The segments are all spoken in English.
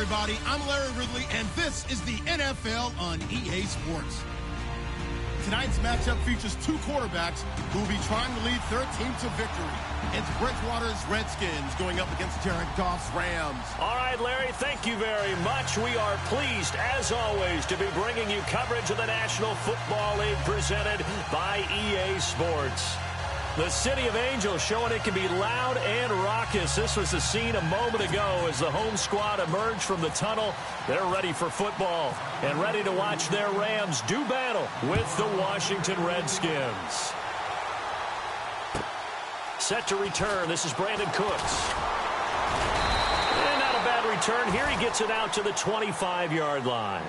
everybody. I'm Larry Ridley, and this is the NFL on EA Sports. Tonight's matchup features two quarterbacks who will be trying to lead their team to victory. It's Bridgewater's Redskins going up against Jared Goff's Rams. All right, Larry, thank you very much. We are pleased, as always, to be bringing you coverage of the National Football League presented by EA Sports. The City of Angels showing it can be loud and raucous. This was the scene a moment ago as the home squad emerged from the tunnel. They're ready for football and ready to watch their Rams do battle with the Washington Redskins. Set to return. This is Brandon Cooks. And not a bad return here. He gets it out to the 25-yard line.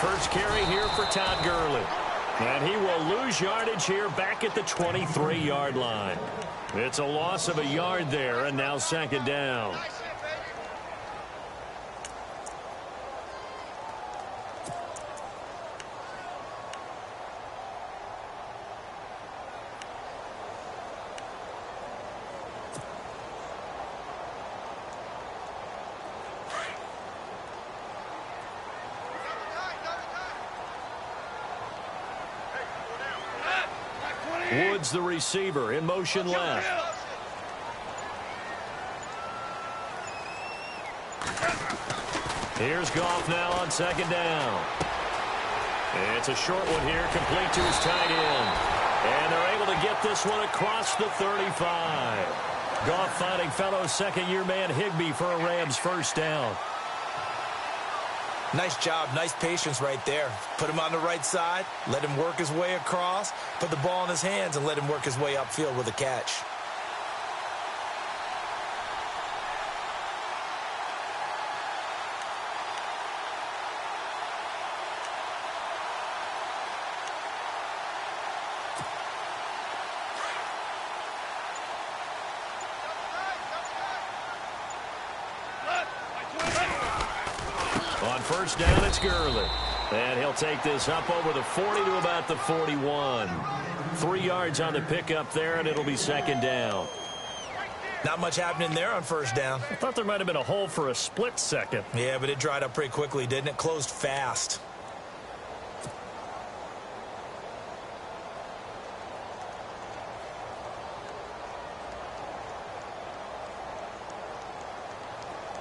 First carry here for Todd Gurley. And he will lose yardage here back at the 23-yard line. It's a loss of a yard there, and now second down. Woods, the receiver, in motion left. Here's Goff now on second down. It's a short one here, complete to his tight end. And they're able to get this one across the 35. Goff finding fellow second-year man Higbee for a Rams first down. Nice job, nice patience right there. Put him on the right side, let him work his way across, put the ball in his hands, and let him work his way upfield with a catch. First down, it's Gurley. And he'll take this up over the 40 to about the 41. 3 yards on the pickup there, and it'll be second down. Not much happening there on first down. I thought there might have been a hole for a split second. Yeah, but it dried up pretty quickly, didn't it? Closed fast.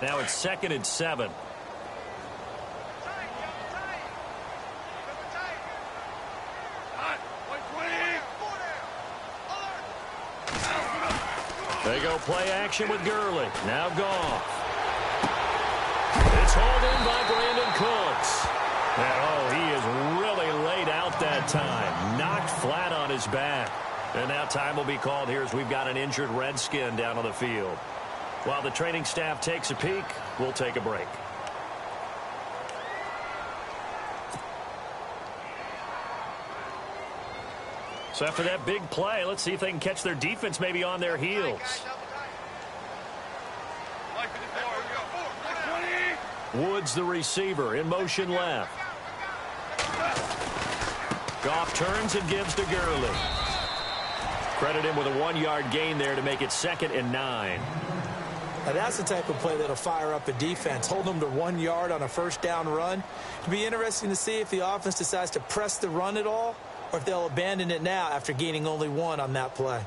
Now it's 2nd and 7. They go play action with Gurley. Now Goff. It's hauled in by Brandon Cooks. And, oh, he is really laid out that time. Knocked flat on his back. And now time will be called here as we've got an injured Redskin down on the field. While the training staff takes a peek, we'll take a break. So after that big play, let's see if they can catch their defense maybe on their heels. Woods, the receiver, in motion left. Goff turns and gives to Gurley. Credit him with a 1-yard gain there to make it 2nd and 9. Now that's the type of play that'll fire up a defense. Hold them to 1 yard on a first down run. It'll be interesting to see if the offense decides to press the run at all, or if they'll abandon it now after gaining only 1 on that play.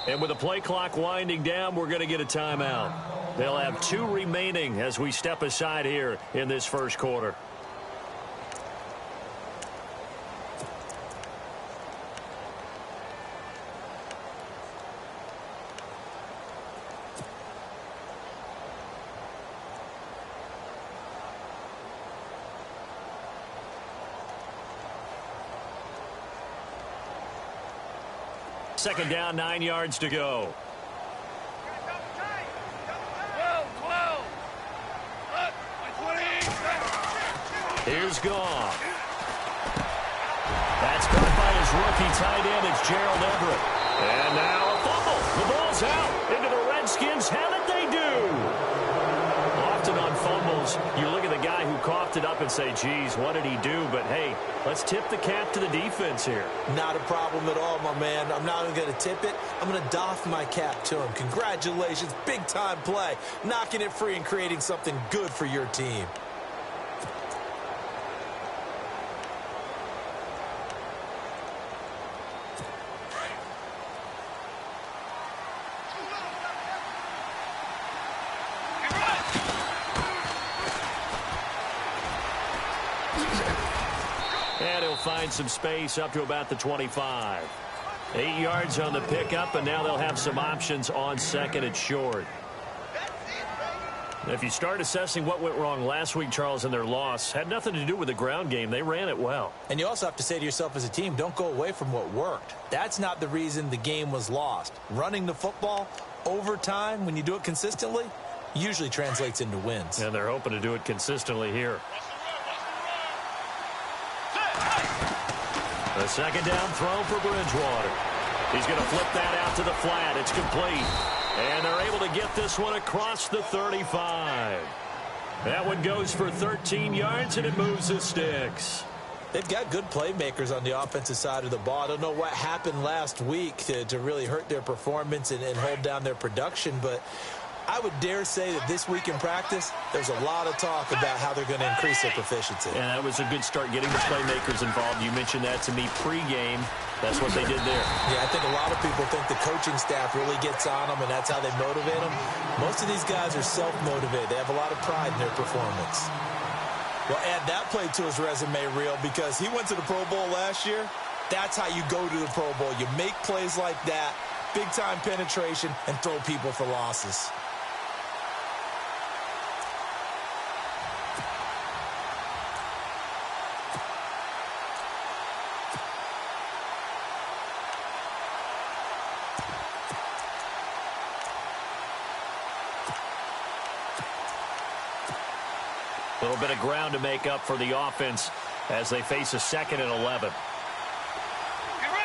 And with the play clock winding down, we're going to get a timeout. They'll have 2 remaining as we step aside here in this first quarter. Second down, 9 yards to go. Here's Goff. That's caught by his rookie tight end. It's Gerald Everett. And now a fumble. The ball's out. Into the Redskins. How did they do? Often on fumbles, you look at the guy who coughed it up and say, geez, what did he do? But, hey, let's tip the cap to the defense here. Not a problem at all, my man. I'm not even going to tip it. I'm going to doff my cap to him. Congratulations. Big-time play. Knocking it free and creating something good for your team. And he'll find some space up to about the 25. 8 yards on the pickup, and now they'll have some options on second and short. If you start assessing what went wrong last week, Charles, in their loss, had nothing to do with the ground game. They ran it well. And you also have to say to yourself as a team, don't go away from what worked. That's not the reason the game was lost. Running the football over time, when you do it consistently, usually translates into wins. And they're hoping to do it consistently here. A second down throw for Bridgewater. He's going to flip that out to the flat. It's complete. And they're able to get this one across the 35. That one goes for 13 yards, and it moves the sticks. They've got good playmakers on the offensive side of the ball. I don't know what happened last week to really hurt their performance and hold down their production, but I would dare say that this week in practice, there's a lot of talk about how they're going to increase their proficiency. And that was a good start getting the playmakers involved. You mentioned that to me pregame. That's what they did there. Yeah, I think a lot of people think the coaching staff really gets on them, and that's how they motivate them. Most of these guys are self-motivated. They have a lot of pride in their performance. Well, add that play to his resume reel because he went to the Pro Bowl last year. That's how you go to the Pro Bowl. You make plays like that, big-time penetration, and throw people for losses. A little bit of ground to make up for the offense as they face a 2nd and 11.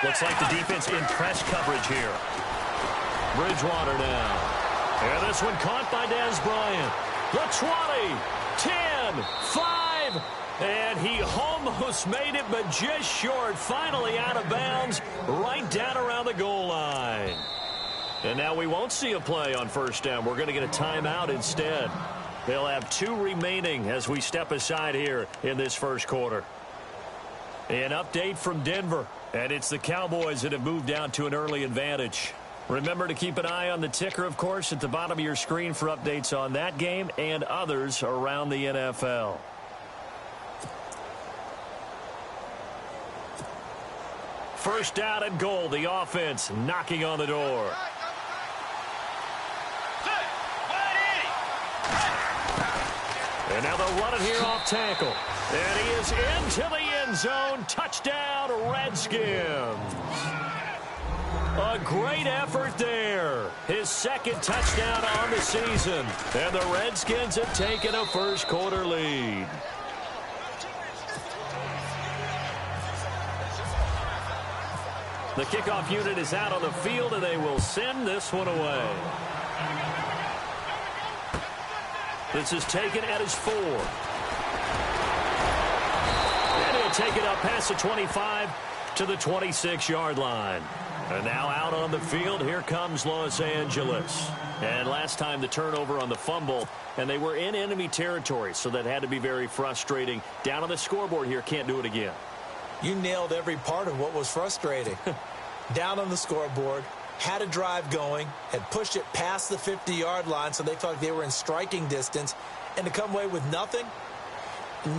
Looks like the defense in press coverage here. Bridgewater now. And this one caught by Dez Bryant. The 20, 10, 5, and he almost made it, but just short. Finally out of bounds, right down around the goal line. And now we won't see a play on first down. We're going to get a timeout instead. They'll have 2 remaining as we step aside here in this first quarter. An update from Denver, and it's the Cowboys that have moved down to an early advantage. Remember to keep an eye on the ticker, of course, at the bottom of your screen for updates on that game and others around the NFL. First down and goal, the offense knocking on the door. And now they'll run it here off tackle. And he is into the end zone. Touchdown, Redskins. A great effort there. His 2nd touchdown on the season. And the Redskins have taken a first quarter lead. The kickoff unit is out on the field, and they will send this one away. This is taken at his 4. And he'll take it up past the 25 to the 26-yard line. And now out on the field, here comes Los Angeles. And last time the turnover on the fumble, and they were in enemy territory, so that had to be very frustrating. Down on the scoreboard here, can't do it again. You nailed every part of what was frustrating. Down on the scoreboard, had a drive going, had pushed it past the 50-yard line, so they felt like they were in striking distance, and to come away with nothing,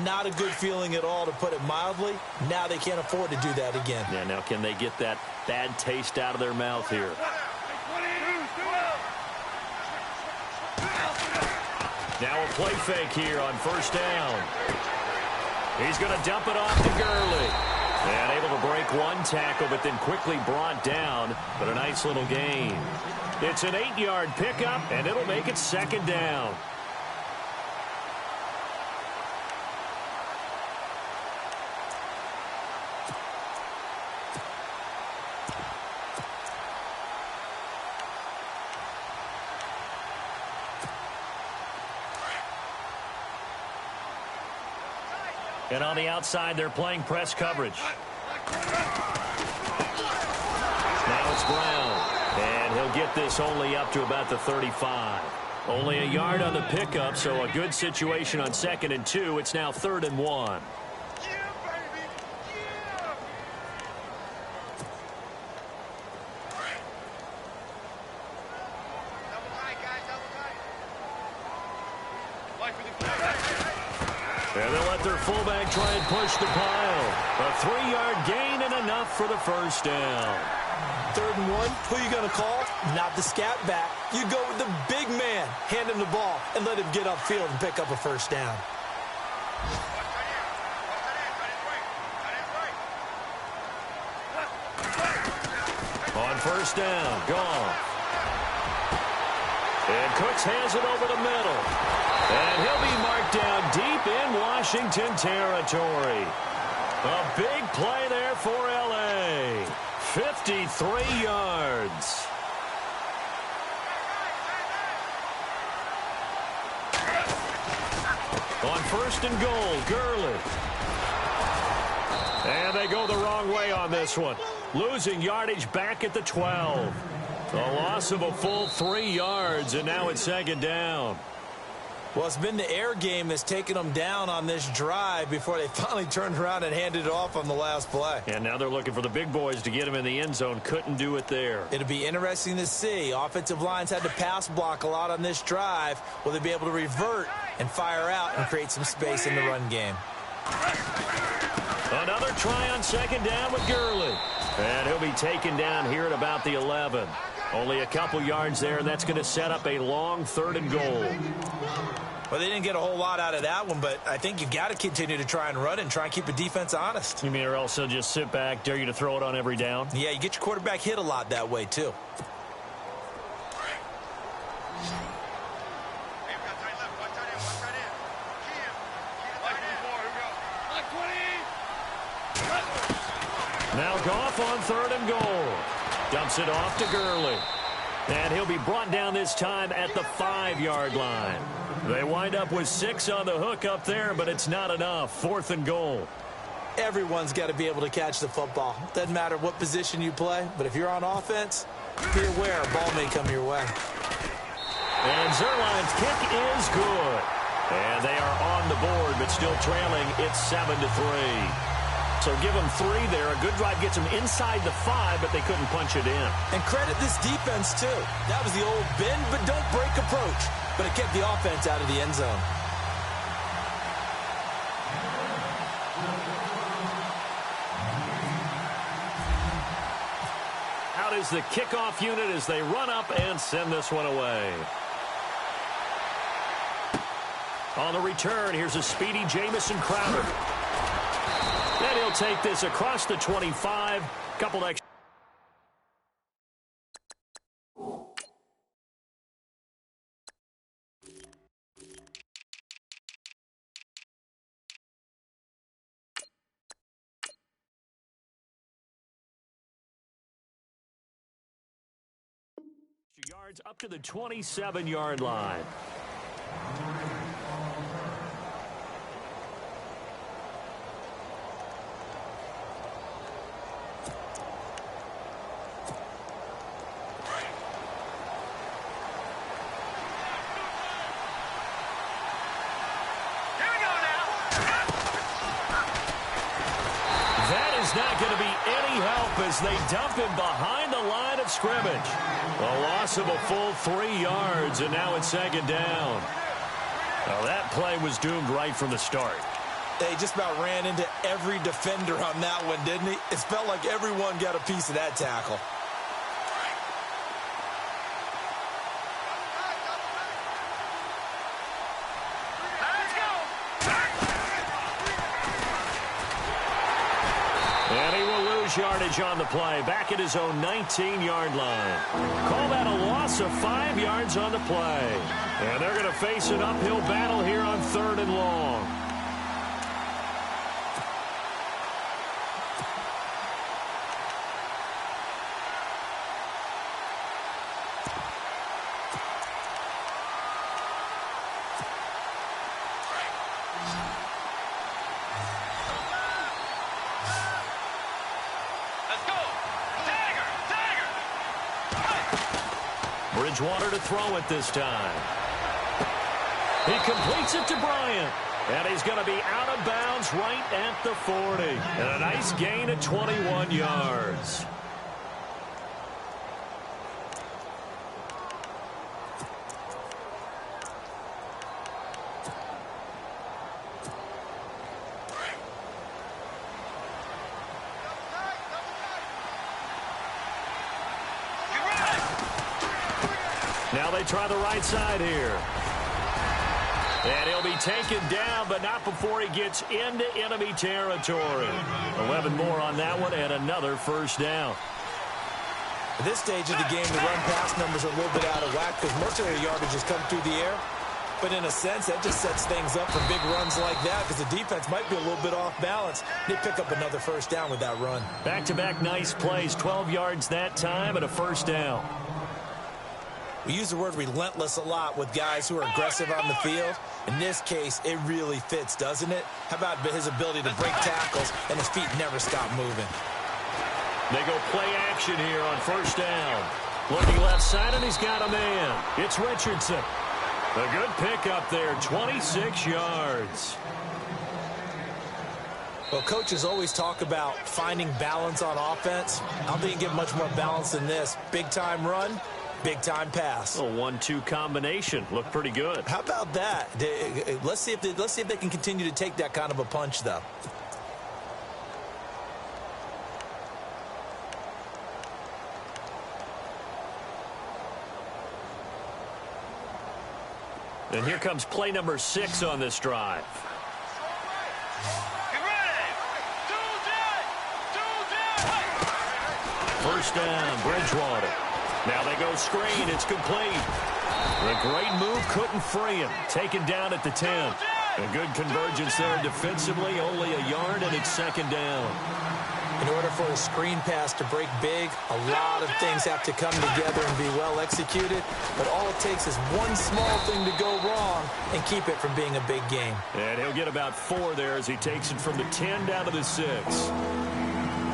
not a good feeling at all, to put it mildly. Now they can't afford to do that again. Yeah, now can they get that bad taste out of their mouth here? Now a play fake here on first down. He's going to dump it off to Gurley. And able to break one tackle, but then quickly brought down. But a nice little gain. It's an 8-yard pickup, and it'll make it second down. And on the outside, they're playing press coverage. Now it's Brown. And he'll get this only up to about the 35. Only a yard on the pickup, so a good situation on 2nd and 2. It's now 3rd and 1. And they'll let their fullback try and push the pile. A 3-yard gain and enough for the first down. 3rd and 1, who are you going to call? Not the scat back. You go with the big man. Hand him the ball and let him get upfield and pick up a first down. On first down, gone. And Cooks hands it over the middle. And he'll be marked down deep in Washington territory. A big play there for L.A. 53 yards. On 1st and goal, Gurley. And they go the wrong way on this one. Losing yardage back at the 12. A loss of a full 3 yards, and now it's 2nd down. Well, it's been the air game that's taken them down on this drive before they finally turned around and handed it off on the last play. And now they're looking for the big boys to get him in the end zone. Couldn't do it there. It'll be interesting to see. Offensive lines had to pass block a lot on this drive. Will they be able to revert and fire out and create some space in the run game? Another try on 2nd down with Gurley. And he'll be taken down here at about the 11. Only a couple yards there, and that's going to set up a long 3rd and goal. Well, they didn't get a whole lot out of that one, but I think you've got to continue to try and run and try and keep the defense honest. You mean or else they'll just sit back, dare you to throw it on every down? Yeah, you get your quarterback hit a lot that way, too. Now Goff on 3rd and goal. Dumps it off to Gurley. And he'll be brought down this time at the 5-yard line. They wind up with 6 on the hook up there, but it's not enough. 4th and goal. Everyone's got to be able to catch the football. Doesn't matter what position you play, but if you're on offense, be aware a ball may come your way. And Zerline's kick is good. And they are on the board, but still trailing. It's 7-3. So give them 3 there. A good drive gets them inside the 5, but they couldn't punch it in. And credit this defense, too. That was the old bend but don't break approach. But it kept the offense out of the end zone. Out is the kickoff unit as they run up and send this one away. On the return, here's a speedy Jamison Crowder. And he'll take this across the 25. Couple extra. Yards up to the 27-yard line. Not going to be any help as they dump him behind the line of scrimmage. A loss of a full 3 yards, and now it's 2nd down. Well, that play was doomed right from the start. They just about ran into every defender on that one, didn't he? It felt like everyone got a piece of that tackle. lose yardage on the play, back at his own 19-yard line. Call that a loss of 5 yards on the play. And they're going to face an uphill battle here on 3rd and long. Bridgewater to throw it this time. He completes it to Bryant. And he's going to be out of bounds right at the 40. And a nice gain of 21 yards. Now they try the right side here. And he'll be taken down, but not before he gets into enemy territory. 11 more on that one, and another first down. At this stage of the game, the run-pass numbers are a little bit out of whack because most of their yardage has come through the air. But in a sense, that just sets things up for big runs like that because the defense might be a little bit off balance. They pick up another first down with that run. Back-to-back nice plays, 12 yards that time, and a first down. We use the word relentless a lot with guys who are aggressive on the field. In this case, it really fits, doesn't it? How about his ability to break tackles and his feet never stop moving? They go play action here on first down. Looking left side, and he's got a man. It's Richardson. A good pickup there, 26 yards. Well, coaches always talk about finding balance on offense. I don't think you get much more balance than this. Big-time run. Big-time pass. A 1-2 combination. Looked pretty good. How about that? Let's see if they can continue to take that kind of a punch, though. And here comes play number 6 on this drive. First down, Bridgewater. Now they go screen. It's complete. The great move couldn't free him. Taken down at the 10. A good convergence there defensively. Only a yard, and it's second down. In order for a screen pass to break big, a lot of things have to come together and be well executed. But all it takes is one small thing to go wrong and keep it from being a big game. And he'll get about 4 there as he takes it from the 10 down to the 6.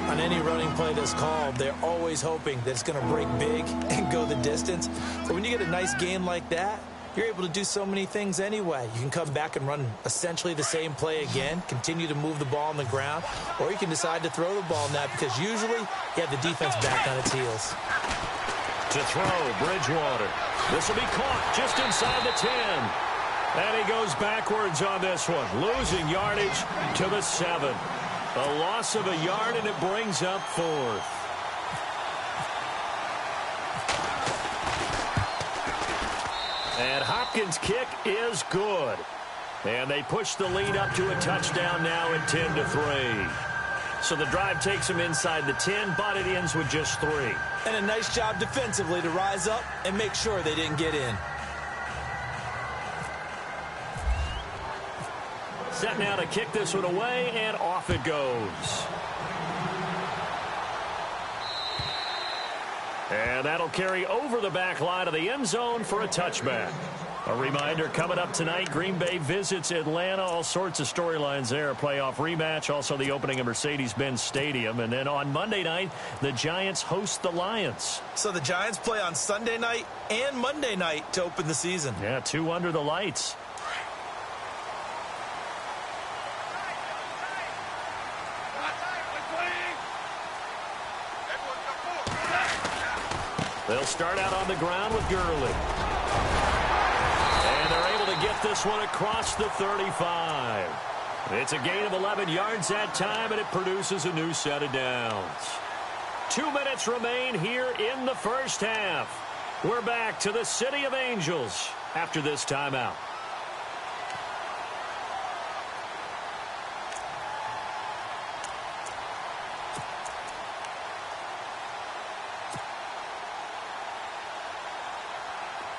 On any running play that's called, they're always hoping that it's going to break big and go the distance. But when you get a nice game like that, you're able to do so many things anyway. You can come back and run essentially the same play again, continue to move the ball on the ground, or you can decide to throw the ball now because usually you have the defense back on its heels. To throw, Bridgewater. This will be caught just inside the 10. And he goes backwards on this one, losing yardage to the 7. A loss of a yard, and it brings up 4th. And Hopkins' kick is good. And they push the lead up to a touchdown now at 10-3. So the drive takes them inside the 10, but it ends with just 3. And a nice job defensively to rise up and make sure they didn't get in. Set now to kick this one away, and off it goes. And that'll carry over the back line of the end zone for a touchback. A reminder, coming up tonight, Green Bay visits Atlanta. All sorts of storylines there. A playoff rematch, also the opening of Mercedes-Benz Stadium. And then on Monday night, the Giants host the Lions. So the Giants play on Sunday night and Monday night to open the season. Yeah, 2 under the lights. They'll start out on the ground with Gurley. And they're able to get this one across the 35. It's a gain of 11 yards that time, and it produces a new set of downs. 2 minutes remain here in the first half. We're back to the City of Angels after this timeout.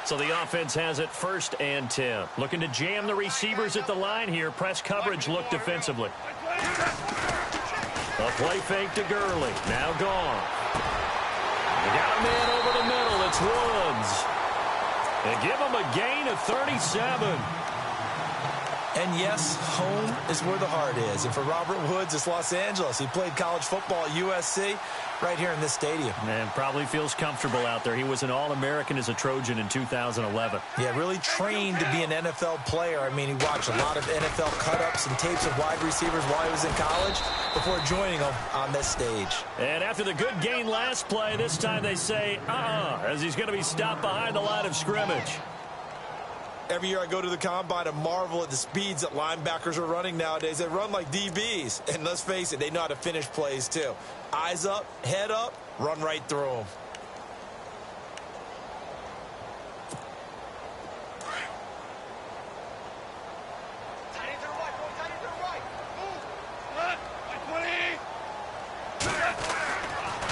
So the offense has it 1st and 10. Looking to jam the receivers at the line here. Press coverage look defensively. A play fake to Gurley. Now gone. They got a man over the middle. It's Woods. They give him a gain of 37. And yes, home is where the heart is. And for Robert Woods, it's Los Angeles. He played college football at USC right here in this stadium. And probably feels comfortable out there. He was an All-American as a Trojan in 2011. Yeah, really trained to be an NFL player. I mean, he watched a lot of NFL cut-ups and tapes of wide receivers while he was in college before joining them on this stage. And after the good gain last play, this time they say, as he's going to be stopped behind the line of scrimmage. Every year I go to the combine and marvel at the speeds that linebackers are running nowadays. They run like DBs. And let's face it, they know how to finish plays too. Eyes up, head up, run right through them.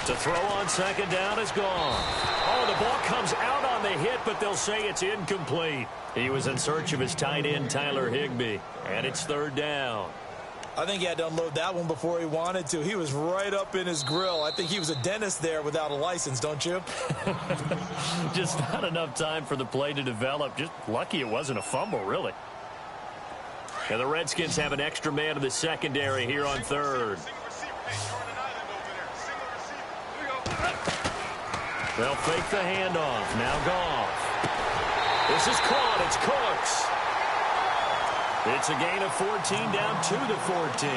To throw on 2nd down is gone. Oh, the ball comes out on the hit, but they'll say it's incomplete. He was in search of his tight end, Tyler Higbee, and it's 3rd down. I think he had to unload that one before he wanted to. He was right up in his grill. I think he was a dentist there without a license, don't you? Just not enough time for the play to develop. Just lucky it wasn't a fumble, really. And the Redskins have an extra man in the secondary here on 3rd. They'll fake the handoff. Now Goff. This is caught. It's Cooks. It's a gain of 14 down to the 14.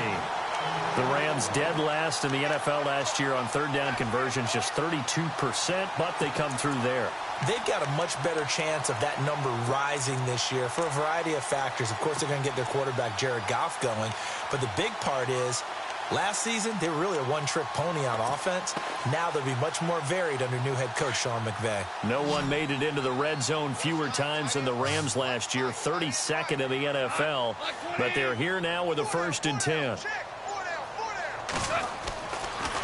The Rams dead last in the NFL last year on 3rd down conversions, just 32%, but they come through there. They've got a much better chance of that number rising this year for a variety of factors. Of course, they're going to get their quarterback, Jared Goff, going. But the big part is, last season, they were really a one-trick pony on offense. Now they'll be much more varied under new head coach Sean McVay. No one made it into the red zone fewer times than the Rams last year, 32nd in the NFL. But they're here now with a 1st and 10.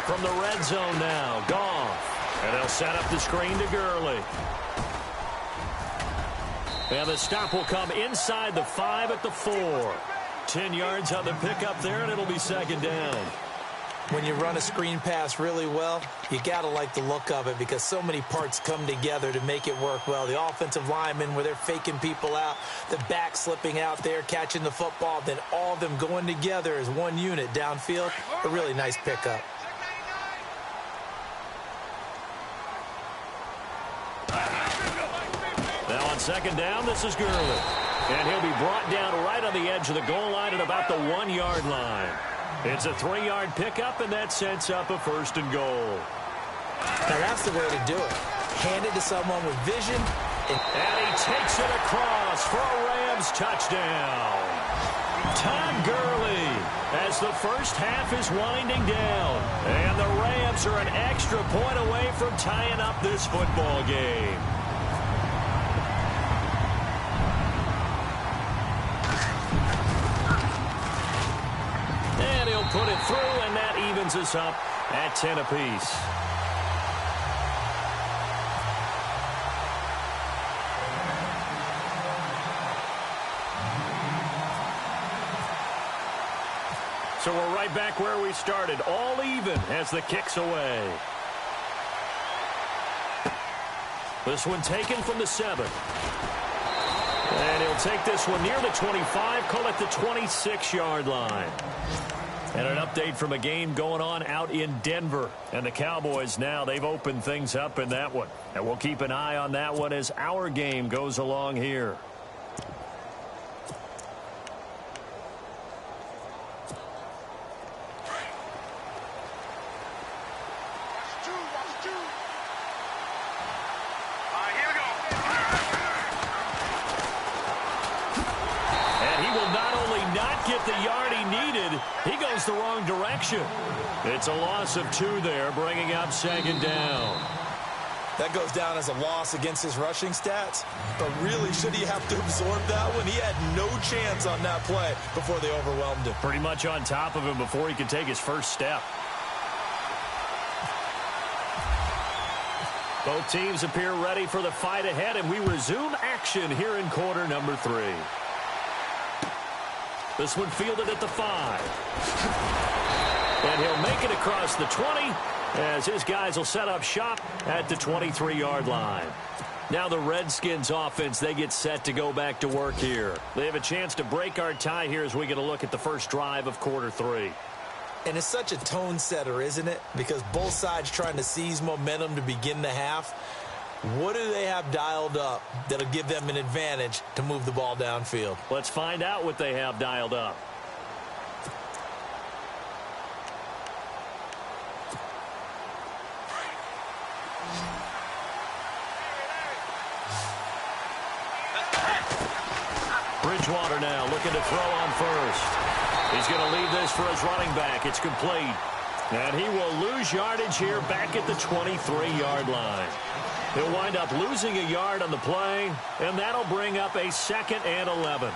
From the red zone now, Goff. And they'll set up the screen to Gurley. And the stop will come inside the 5 at the 4. 10 yards on the pickup there, and it'll be 2nd down. When you run a screen pass really well, you got to like the look of it because so many parts come together to make it work well. The offensive linemen, where they're faking people out, the back slipping out there, catching the football, then all of them going together as one unit downfield. A really nice pickup. Now on 2nd down, this is Gurley. And he'll be brought down right on the edge of the goal line at about the 1-yard line. It's a 3-yard pickup, and that sets up a 1st and goal. Now that's the way to do it. Hand it to someone with vision. And he takes it across for a Rams touchdown. Todd Gurley as the first half is winding down. And the Rams are an extra point away from tying up this football game. And he'll put it through, and that evens us up at 10 apiece. So we're right back where we started, all even as the kick's away. This one taken from the 7. And he'll take this one near the 25, call it the 26-yard line. And an update from a game going on out in Denver. And the Cowboys now, they've opened things up in that one. And we'll keep an eye on that one as our game goes along here. He goes the wrong direction. It's a loss of 2 there, bringing up 2nd down. That goes down as a loss against his rushing stats. But really, should he have to absorb that one? He had no chance on that play before they overwhelmed him. Pretty much on top of him before he could take his first step. Both teams appear ready for the fight ahead, and we resume action here in quarter number 3. This one fielded at the 5. And he'll make it across the 20 as his guys will set up shop at the 23-yard line. Now the Redskins offense, they get set to go back to work here. They have a chance to break our tie here as we get a look at the first drive of quarter 3. And it's such a tone setter, isn't it? Because both sides trying to seize momentum to begin the half. What do they have dialed up that'll give them an advantage to move the ball downfield? Let's find out what they have dialed up. Bridgewater now looking to throw on first. He's going to leave this for his running back. It's complete. And he will lose yardage here back at the 23-yard line. He'll wind up losing a yard on the play, and that'll bring up a 2nd and 11.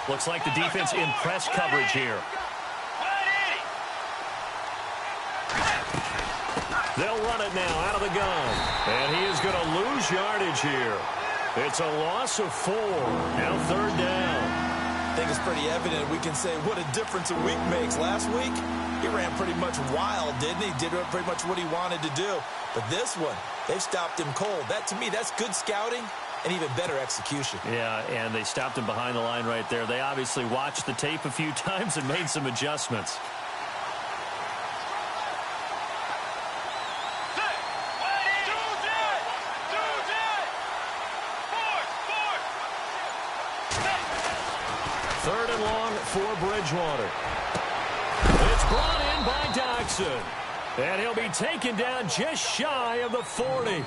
Looks like the defense in press coverage here. They'll run it now out of the gun. And he is going to lose yardage here. It's a loss of 4. Now 3rd down. I think it's pretty evident. We can say what a difference a week makes. Last week, he ran pretty much wild, didn't he? Did pretty much what he wanted to do. But this one, they've stopped him cold. That, to me, that's good scouting and even better execution. Yeah, and they stopped him behind the line right there. They obviously watched the tape a few times and made some adjustments. Third and long for Bridgewater. It's brought in by Dodson. And he'll be taken down just shy of the 40.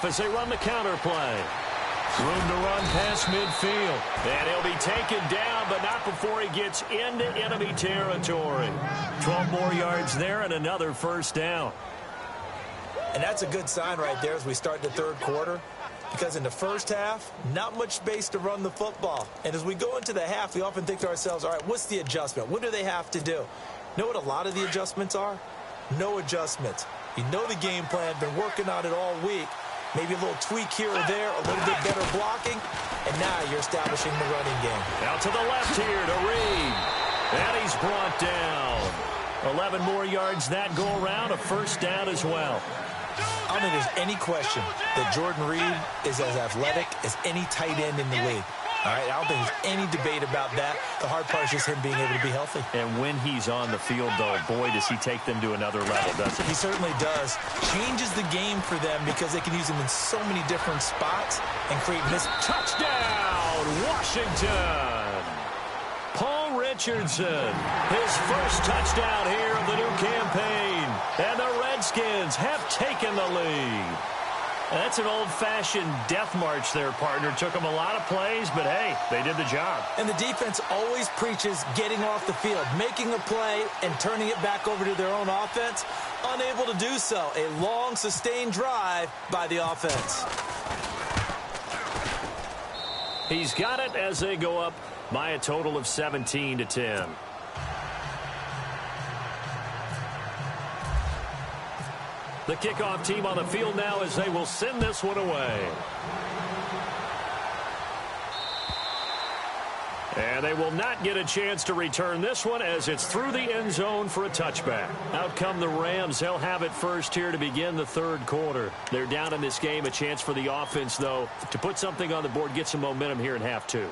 As they run the counter play. Room to run past midfield. And he'll be taken down, but not before he gets into enemy territory. 12 more yards there and another first down. And that's a good sign right there as we start the 3rd quarter. Because in the first half, not much space to run the football. And as we go into the half, we often think to ourselves, all right, what's the adjustment? What do they have to do? You know what a lot of the adjustments are? No adjustments. You know the game plan, been working on it all week. Maybe a little tweak here or there, a little bit better blocking, and now you're establishing the running game. Out to the left here to Reed. And he's brought down. 11 more yards that go around, a first down as well. I don't think there's any question that Jordan Reed is as athletic as any tight end in the league. All right, I don't think there's any debate about that. The hard part is just him being able to be healthy. And when he's on the field, though, boy, does he take them to another level, doesn't he? He certainly does. Changes the game for them because they can use him in so many different spots and create Touchdown, Washington! Paul Richardson, his first touchdown here of the new campaign. And the Redskins have taken the lead. That's an old-fashioned death march there, partner. Took them a lot of plays, but, hey, they did the job. And the defense always preaches getting off the field, making a play and turning it back over to their own offense. Unable to do so. A long, sustained drive by the offense. He's got it as they go up by a total of 17-10. The kickoff team on the field now as they will send this one away. And they will not get a chance to return this one as it's through the end zone for a touchback. Out come the Rams. They'll have it first here to begin the 3rd quarter. They're down in this game. A chance for the offense, though, to put something on the board, get some momentum here in half 2.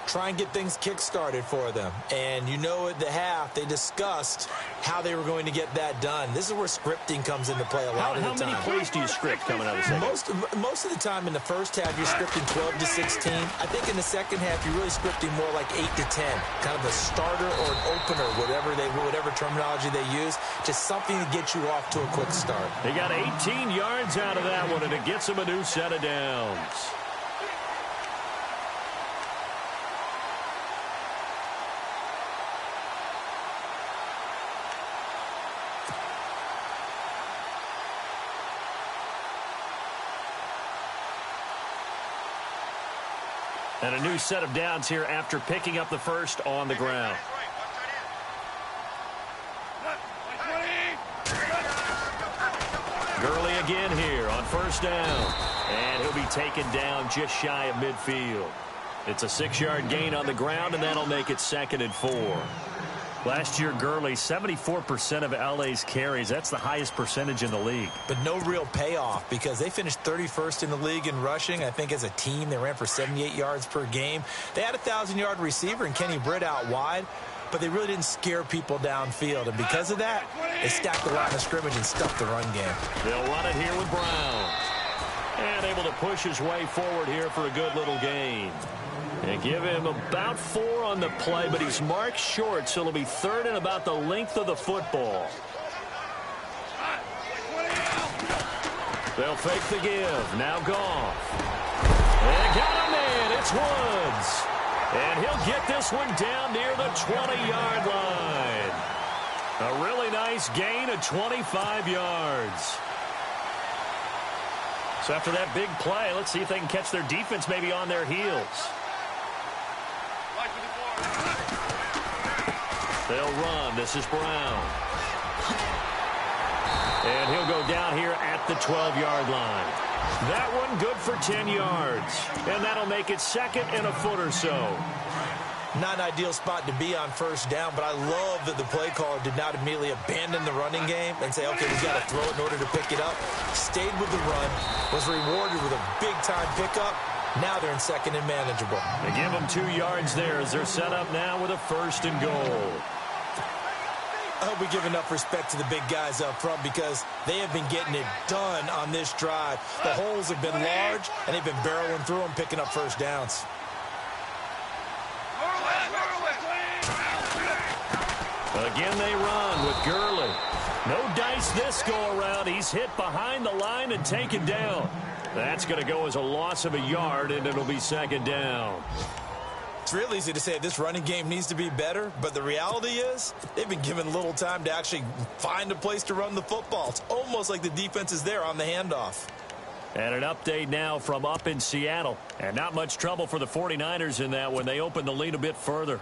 try and get things kick-started for them. And you know at the half, they discussed how they were going to get that done. This is where scripting comes into play a lot of the time. How many plays do you script coming out of the second? Most of the time in the first half, you're scripting 12 to 16. I think in the second half, you're really scripting more like 8 to 10. Kind of a starter or an opener, whatever terminology they use. Just something to get you off to a quick start. They got 18 yards out of that one, and it gets them a new set of downs. And a new set of downs here after picking up the first on the ground. Gurley again here on first down. And he'll be taken down just shy of midfield. It's a 6-yard gain on the ground, and that'll make it 2nd and 4. Last year, Gurley, 74% of LA's carries. That's the highest percentage in the league. But no real payoff because they finished 31st in the league in rushing. I think as a team, they ran for 78 yards per game. They had a 1,000-yard receiver in Kenny Britt out wide, but they really didn't scare people downfield. And because of that, they stacked the line of scrimmage and stuffed the run game. They'll run it here with Brown. And able to push his way forward here for a good little gain. And give him about 4 on the play, but he's marked short, so it'll be 3rd and about the length of the football. They'll fake the give. Now Goff. And got him in. It's Woods. And he'll get this one down near the 20-yard line. A really nice gain of 25 yards. So after that big play, let's see if they can catch their defense maybe on their heels. They'll run. This is Brown. And he'll go down here at the 12-yard line. That one good for 10 yards. And that'll make it 2nd and a foot or so. Not an ideal spot to be on first down, but I love that the play caller did not immediately abandon the running game and say, okay, we've got to throw it in order to pick it up. Stayed with the run, was rewarded with a big-time pickup. Now they're in 2nd and manageable. They give them 2 yards there as they're set up now with a 1st and goal. I hope we give enough respect to the big guys up front because they have been getting it done on this drive. The holes have been large, and they've been barreling through them, picking up first downs. Again they run with Gurley. No dice this go-around. He's hit behind the line and taken down. That's going to go as a loss of a yard, and it'll be 2nd down. It's real easy to say this running game needs to be better, but the reality is they've been given little time to actually find a place to run the football. It's almost like the defense is there on the handoff. And an update now from up in Seattle. And not much trouble for the 49ers in that when they open the lead a bit further.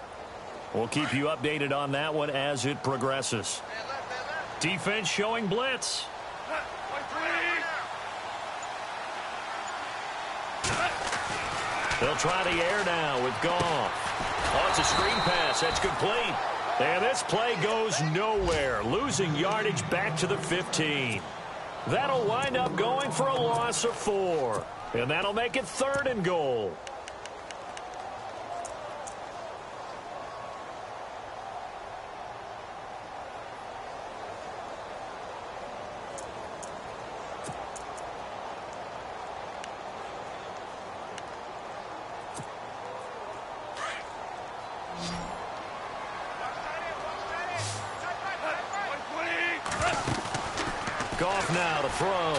We'll keep you updated on that one as it progresses. Defense showing blitz. They'll try the air now with Goff. Oh, it's a screen pass. That's complete. And this play goes nowhere. Losing yardage back to the 15. That'll wind up going for a loss of 4. And that'll make it 3rd and goal. Goff now to throw.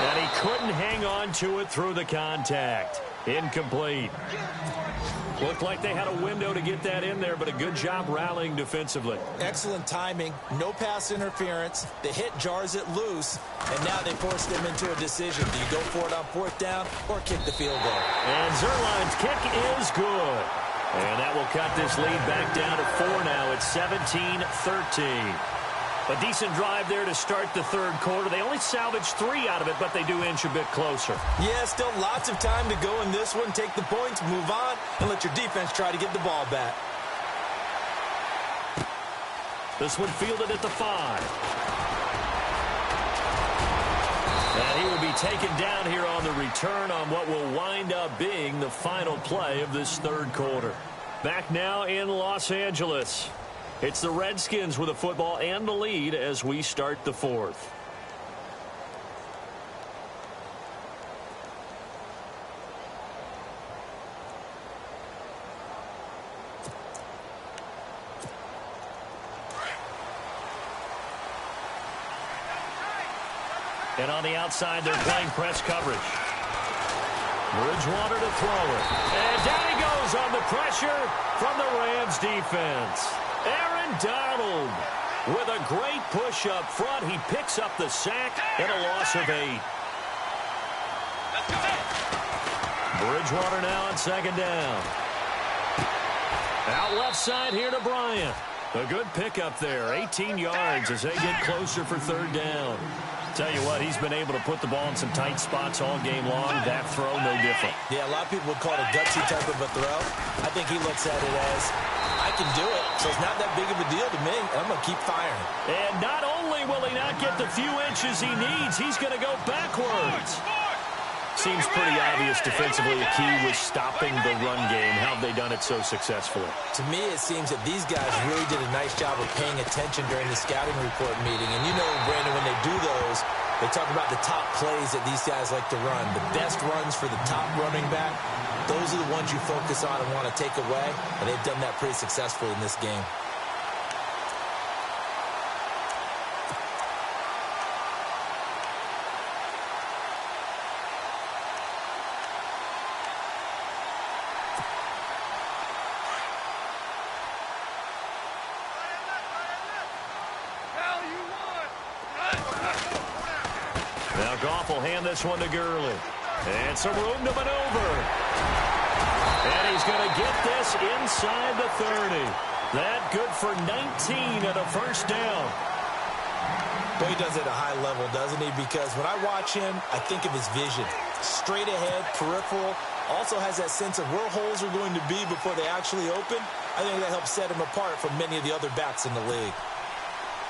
And he couldn't hang on to it through the contact. Incomplete. Looked like they had a window to get that in there, but a good job rallying defensively. Excellent timing. No pass interference. The hit jars it loose, and now they force them into a decision. Do you go for it on 4th down or kick the field goal? And Zerline's kick is good. And that will cut this lead back down to 4 now. It's 17-13. A decent drive there to start the 3rd quarter. They only salvaged 3 out of it, but they do inch a bit closer. Yeah, still lots of time to go in this one. Take the points, move on, and let your defense try to get the ball back. This one fielded at the 5. And he will be taken down here on the return on what will wind up being the final play of this third quarter. Back now in Los Angeles. It's the Redskins with the football and the lead as we start the fourth. And on the outside, they're playing press coverage. Bridgewater to throw it. And down he goes on the pressure from the Rams defense. Aaron Donald with a great push up front. He picks up the sack and a loss of 8. Bridgewater now on second down. Out left side here to Bryant. A good pickup there. 18 yards as they get closer for third down. Tell you what, he's been able to put the ball in some tight spots all game long. That throw, no different. Yeah, a lot of people would call it a gutsy type of a throw. I think he looks at it as, I can do it, so it's not that big of a deal to me, and I'm going to keep firing. And not only will he not get the few inches he needs, he's going to go backwards. Seems pretty obvious defensively a key was stopping the run game. How have they done it so successfully? To me, it seems that these guys really did a nice job of paying attention during the scouting report meeting. And you know, Brandon, when they do those, they talk about the top plays that these guys like to run. The best runs for the top running back, those are the ones you focus on and want to take away. And they've done that pretty successfully in this game. Now Goff will hand this one to Gurley. And some room to maneuver. And he's going to get this inside the 30. That good for 19 and a first down. Well, he does it at a high level, doesn't he? Because when I watch him, I think of his vision. Straight ahead, peripheral. Also has that sense of where holes are going to be before they actually open. I think that helps set him apart from many of the other backs in the league.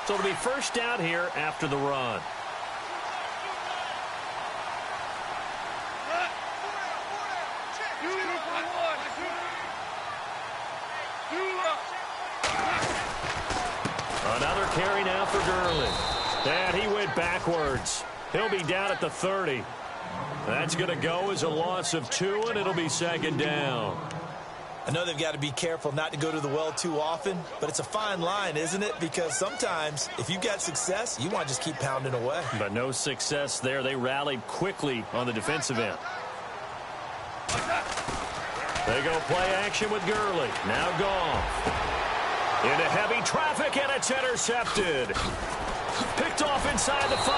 So it'll be first down here after the run. Another carry now for Gurley. And he went backwards. He'll be down at the 30. That's going to go as a loss of 2, and it'll be second down. I know they've got to be careful not to go to the well too often, but it's a fine line, isn't it? Because sometimes, if you've got success, you want to just keep pounding away. But no success there. They rallied quickly on the defensive end. They go play action with Gurley. Now Goff. Into heavy traffic, and it's intercepted. Picked off inside the 5.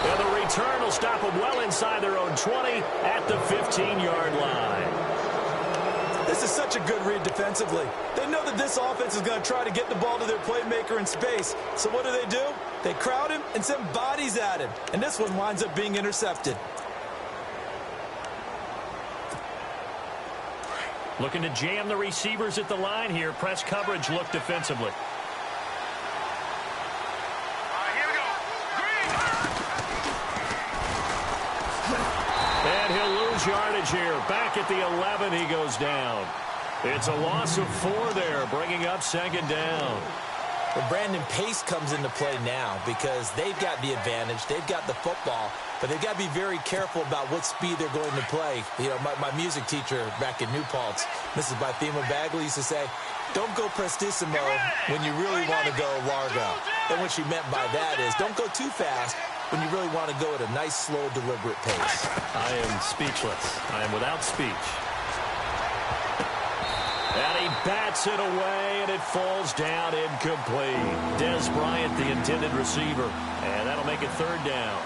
And the return will stop them well inside their own 20 at the 15-yard line. This is such a good read defensively. They know that this offense is going to try to get the ball to their playmaker in space. So what do? They crowd him and send bodies at him. And this one winds up being intercepted. Looking to jam the receivers at the line here. Press coverage look defensively. And he'll lose yardage here. Back at the 11, he goes down. It's a loss of 4 there, bringing up second down. Well, Brandon, pace comes into play now because they've got the advantage. They've got the football, but they've got to be very careful about what speed they're going to play. You know, my music teacher back in New Paltz, Mrs. Bythema Bagley, used to say, don't go prestissimo when you really want to go largo. And what she meant by that is don't go too fast when you really want to go at a nice, slow, deliberate pace. I am speechless. I am without speech. And he bats it away, and it falls down incomplete. Des Bryant, the intended receiver. And that'll make it third down.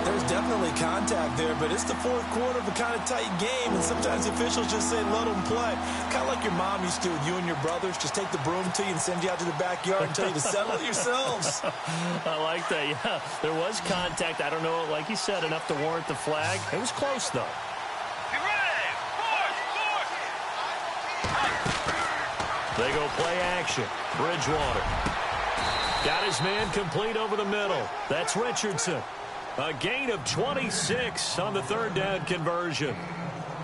There's definitely contact there, but it's the fourth quarter of a kind of tight game, and sometimes officials just say, let them play. Kind of like your mom used to with you and your brothers. Just take the broom to you and send you out to the backyard and tell you to settle it yourselves. I like that, yeah. There was contact. I don't know, like you said, enough to warrant the flag. It was close, though. They go play action. Bridgewater. Got his man complete over the middle. That's Richardson. A gain of 26 on the third down conversion.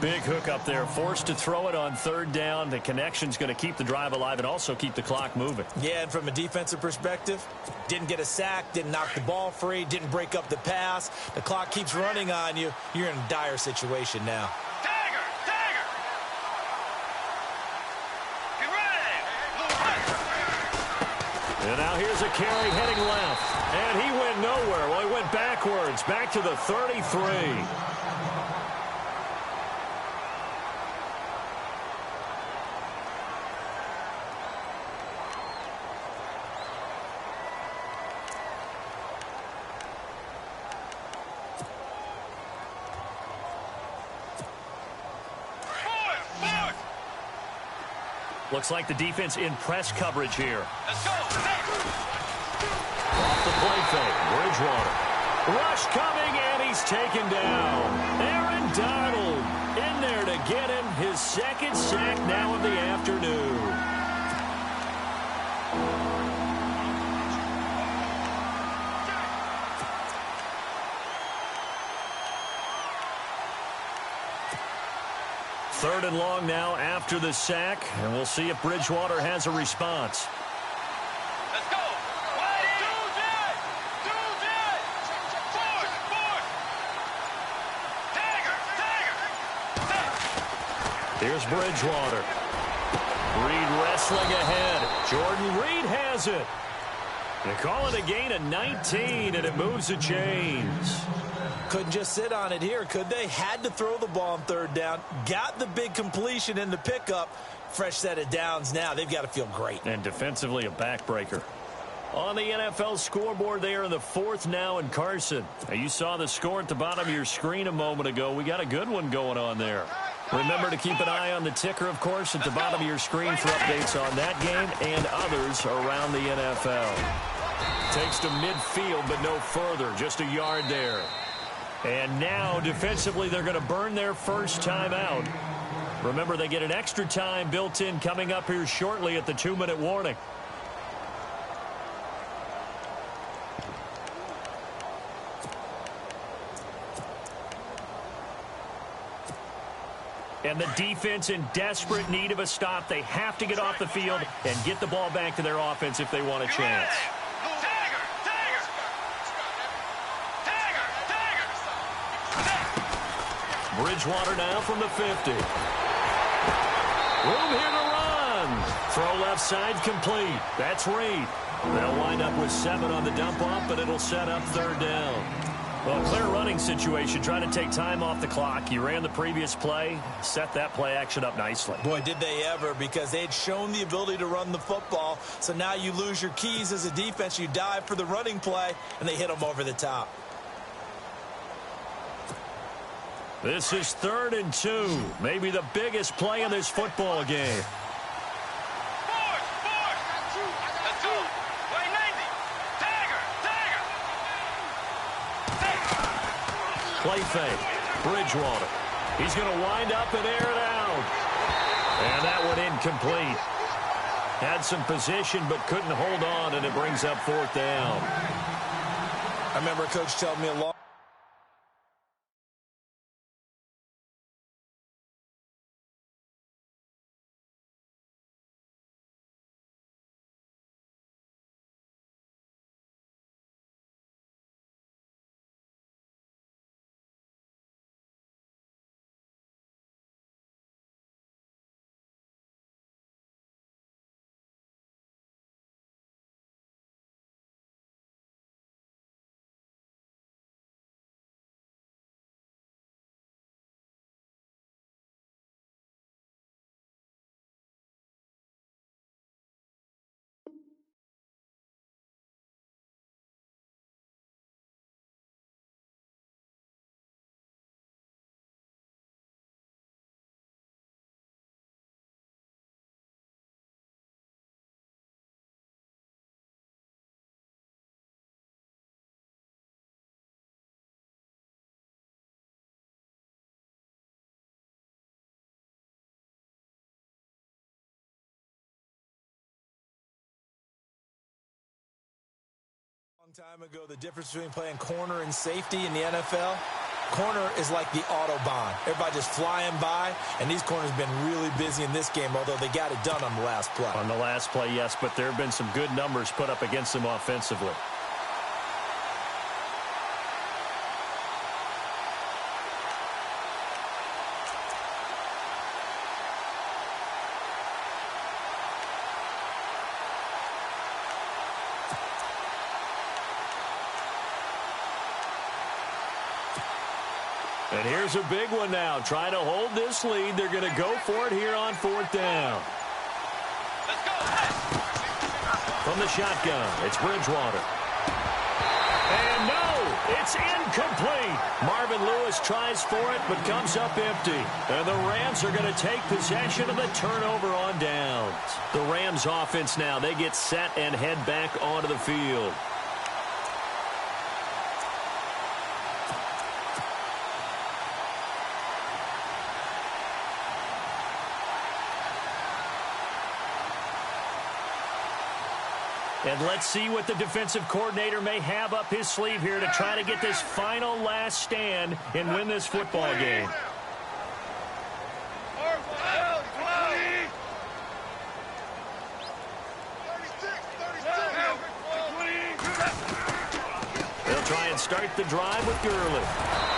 Big hook up there, forced to throw it on third down. The connection's going to keep the drive alive and also keep the clock moving. Yeah, and from a defensive perspective, didn't get a sack, didn't knock the ball free, didn't break up the pass. The clock keeps running on you. You're in a dire situation now. And now here's a carry heading left. And he went nowhere. Well, he went backwards, back to the 33. Looks like the defense in press coverage here. Let's go. Off the play fake. Bridgewater. Rush coming, and he's taken down. Aaron Donald in there to get him. His second sack now of the afternoon. Third and long now after the sack, and we'll see if Bridgewater has a response. Let's go. Here's Bridgewater. Reed wrestling ahead. Jordan Reed has it. They call it a gain of 19, and it moves the chains. Couldn't just sit on it here, could they? Had to throw the ball on third down. Got the big completion in the pickup. Fresh set of downs now. They've got to feel great. And defensively, a backbreaker. On the NFL scoreboard, they are in the fourth now in Carson. Now, you saw the score at the bottom of your screen a moment ago. We got a good one going on there. Remember to keep an eye on the ticker, of course, at the bottom of your screen for updates on that game and others around the NFL. Takes to midfield, but no further. Just a yard there. And now, defensively, they're going to burn their first time out. Remember, they get an extra time built in coming up here shortly at the 2-minute warning. And the defense in desperate need of a stop. They have to get off the field and get the ball back to their offense if they want a chance. Bridgewater now from the 50. Room here to run. Throw left side complete. That's Reed. They'll wind up with 7 on the dump off, but it'll set up third down. Well, clear running situation, trying to take time off the clock. You ran the previous play, set that play action up nicely. Boy, did they ever, because they'd shown the ability to run the football. So now you lose your keys as a defense. You dive for the running play, and they hit them over the top. This is 3rd and 2. Maybe the biggest play in this football game. Play fake. Bridgewater. He's going to wind up and air it out. And that one incomplete. Had some position but couldn't hold on, and it brings up 4th down. I remember a coach telling me a long Time ago, the difference between playing corner and safety in the NFL, corner is like the Autobahn. Everybody just flying by, and these corners have been really busy in this game, although they got it done on the last play. On the last play, yes, but there have been some good numbers put up against them offensively. And here's a big one now. Trying to hold this lead. They're going to go for it here on 4th down. Let's go. From the shotgun, it's Bridgewater. And no, it's incomplete. Marvin Lewis tries for it, but comes up empty. And the Rams are going to take possession of the turnover on downs. The Rams offense now, they get set and head back onto the field. And let's see what the defensive coordinator may have up his sleeve here to try to get this final last stand and win this football game. They'll try and start the drive with Gurley.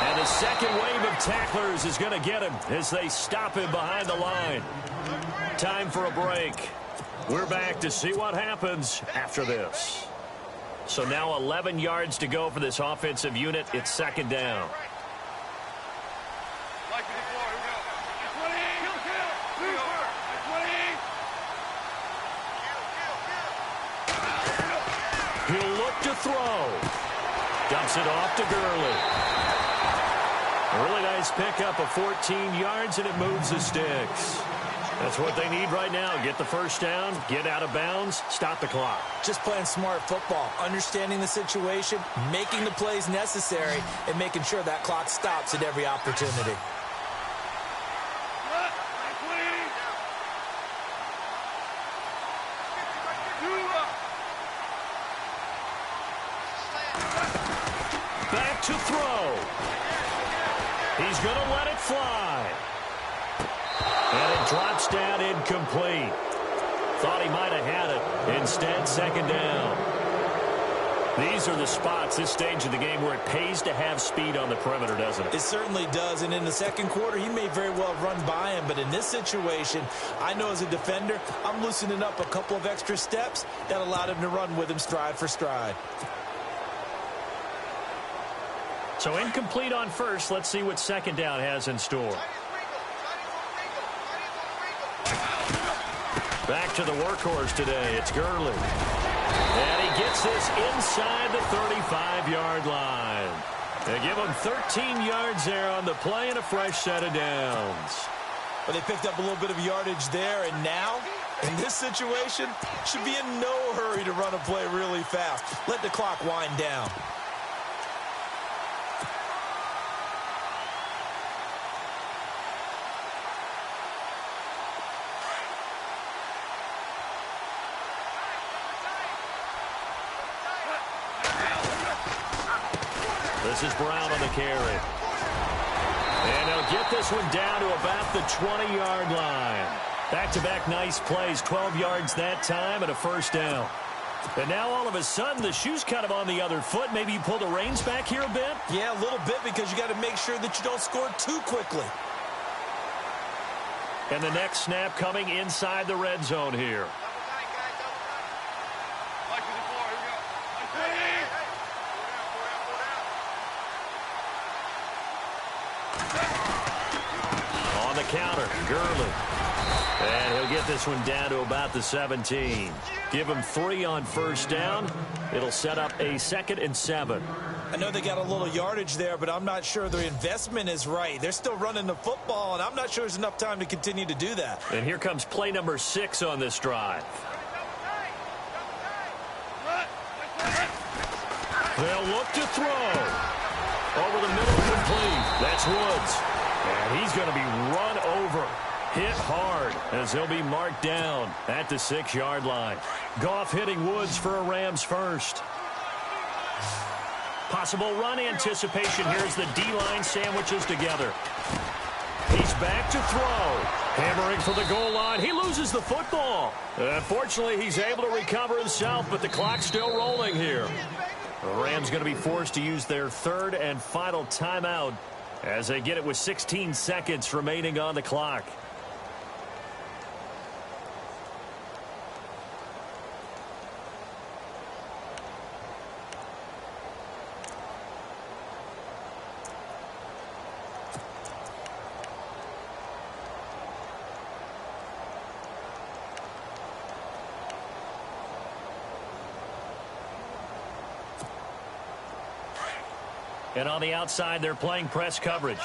And the second wave of tacklers is going to get him as they stop him behind the line. Time for a break. We're back to see what happens after this. So now 11 yards to go for this offensive unit. It's 2nd down. He'll look to throw. Dumps it off to Gurley. A really nice pickup of 14 yards, and it moves the sticks. That's what they need right now. Get the first down, get out of bounds, stop the clock. Just playing smart football, understanding the situation, making the plays necessary, and making sure that clock stops at every opportunity. Back to throw. He's going to let it fly. And it drops down incomplete. Thought he might have had it. Instead, 2nd down. These are the spots, this stage of the game, where it pays to have speed on the perimeter, doesn't it? It certainly does. And in the second quarter, he may very well run by him. But in this situation, I know as a defender, I'm loosening up a couple of extra steps that allowed him to run with him stride for stride. So incomplete on first. Let's see what 2nd down has in store. Back to the workhorse today. It's Gurley. And he gets this inside the 35-yard line. They give him 13 yards there on the play and a fresh set of downs. But they picked up a little bit of yardage there, and now, in this situation, should be in no hurry to run a play really fast. Let the clock wind down. This is Brown on the carry. And they'll get this one down to about the 20-yard line. Back-to-back nice plays, 12 yards that time and a first down. And now all of a sudden the shoe's kind of on the other foot. Maybe you pull the reins back here a bit? Yeah, a little bit, because you got to make sure that you don't score too quickly. And the next snap coming inside the red zone here. On the counter, Gurley. And he'll get this one down to about the 17. Give him 3 on first down. It'll set up a 2nd and 7. I know they got a little yardage there, but I'm not sure their investment is right. They're still running the football, and I'm not sure there's enough time to continue to do that. And here comes play number 6 on this drive. They'll look to throw. Over the middle, complete. That's Woods. And he's going to be run over. Hit hard as he'll be marked down at the 6-yard line. Goff hitting Woods for a Rams first. Possible run anticipation here as the D-line sandwiches together. He's back to throw. Hammering for the goal line. He loses the football. Unfortunately, he's able to recover himself, but the clock's still rolling here. The Rams going to be forced to use their third and final timeout as they get it with 16 seconds remaining on the clock. And on the outside, they're playing press coverage.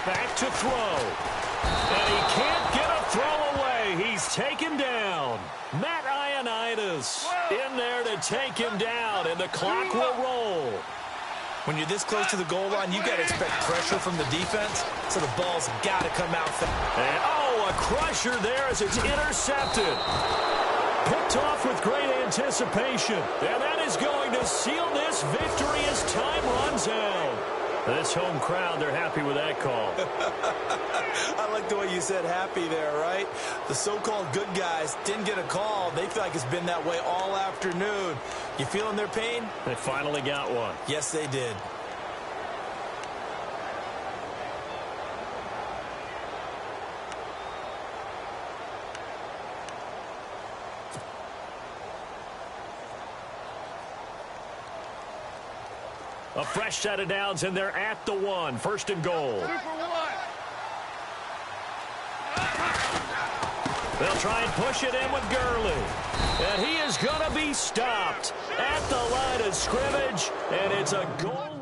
Back to throw. And he can't get a throw away. He's taken down. Matt Ioannidis in there to take him down, and the clock will roll. When you're this close to the goal line, you've got to expect pressure from the defense, so the ball's got to come out fast. And, oh, a crusher there as it's intercepted. Picked off with great anticipation. And that is going to seal this victory as time runs out. This home crowd, they're happy with that call. I like the way you said happy there, right? The so-called good guys didn't get a call. They feel like it's been that way all afternoon. You feeling their pain? They finally got one. Yes, they did. A fresh set of downs, and they're at the 1. First and goal. They'll try and push it in with Gurley. And he is going to be stopped at the line of scrimmage, and it's a goal.